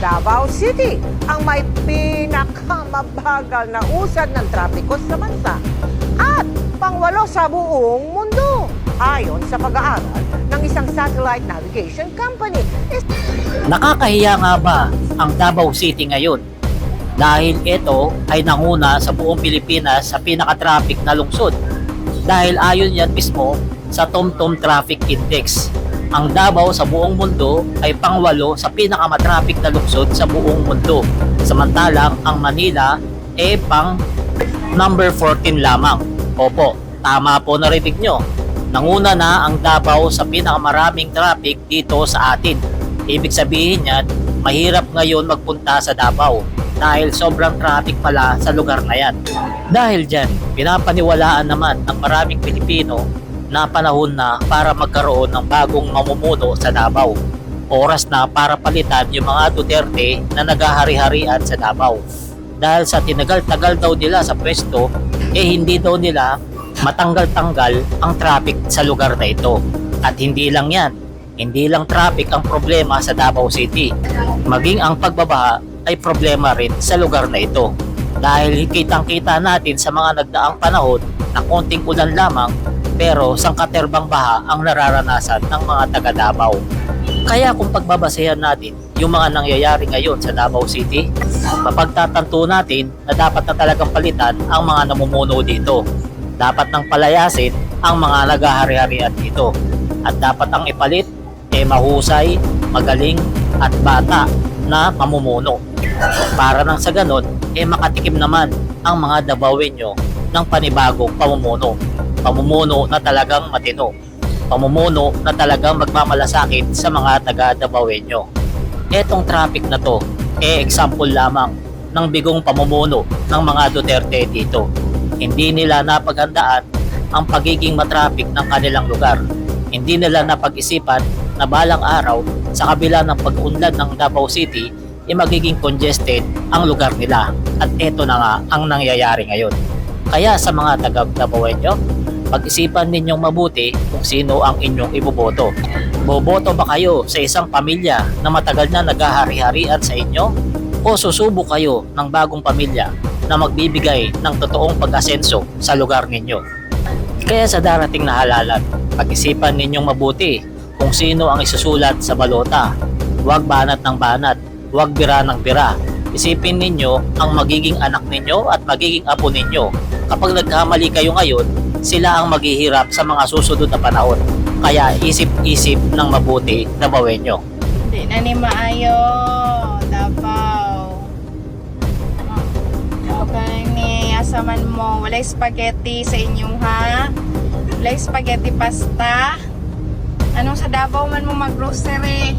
Davao City ang may pinakamabagal na usad ng trapiko sa bansa at pangwalo sa buong mundo ayon sa pag-aaral ng isang satellite navigation company. Nakakahiya nga ba ang Davao City ngayon? Dahil ito ay nanguna sa buong Pilipinas sa pinaka-traffic na lungsod. Dahil ayon yan mismo sa TomTom Traffic Index. Ang Davao sa buong mundo ay pangwalo sa pinakamatraffic na lungsod sa buong mundo. Samantalang ang Manila ay pang number 14 lamang. Opo, tama po narinig nyo. Nanguna na ang Davao sa pinakamaraming traffic dito sa atin. Ibig sabihin yan, mahirap ngayon magpunta sa Davao dahil sobrang traffic pala sa lugar na yan. Dahil dyan, pinapaniwalaan naman ng maraming Pilipino na panahon na para magkaroon ng bagong mamumuno sa Davao. Oras na para palitan yung mga Duterte na naghahari-harian sa Davao. Dahil sa tinagal-tagal daw nila sa pwesto, hindi daw nila matanggal-tanggal ang traffic sa lugar na ito. At hindi lang yan, hindi lang traffic ang problema sa Davao City. Maging ang pagbabaha ay problema rin sa lugar na ito. Dahil kitang-kita natin sa mga nagdaang panahon na konting ulan lamang pero sangkaterbang baha ang nararanasan ng mga taga Davao. Kaya kung pagbabasehan natin yung mga nangyayari ngayon sa Davao City, mapagtatanto natin na dapat na talagang palitan ang mga namumuno dito. Dapat nang palayasin ang mga naghahari-harian dito. At dapat ang ipalit mahusay, magaling at bata na mamumuno. Para nang sa ganon, makatikim naman ang mga Davaoenyo ng panibagong pamumuno. Pamumuno na talagang matino. Pamumuno na talagang magmamalasakit sa mga taga-Davaoenyo. Etong traffic na to, example lamang ng bigong pamumuno ng mga Duterte dito. Hindi nila napaghandaan ang pagiging matraffic ng kanilang lugar. Hindi nila napag-isipan na balang araw sa kabila ng pag-unlad ng Davao City, magiging congested ang lugar nila. At eto na nga ang nangyayari ngayon. Kaya sa mga taga-Davaoenyo, pag-isipan ninyong mabuti kung sino ang inyong iboboto. Boboto ba kayo sa isang pamilya na matagal na naghahari-harian sa inyo? O susubo kayo ng bagong pamilya na magbibigay ng totoong pag-asenso sa lugar ninyo? Kaya sa darating na halalan, pag-isipan ninyong mabuti kung sino ang isusulat sa balota. Huwag banat ng banat, huwag bira ng bira. Isipin ninyo ang magiging anak ninyo at magiging apo ninyo. Kapag nagkamali kayo ngayon, sila ang maghihirap sa mga susunod na panahon. Kaya isip-isip ng mabuti na Davaoenyo. Hindi na ni maayo, Davao. Okay ni asaman mo, walay spaghetti sa inyong ha? Walay spaghetti pasta? Anong sa Davao man mo mag-grocery?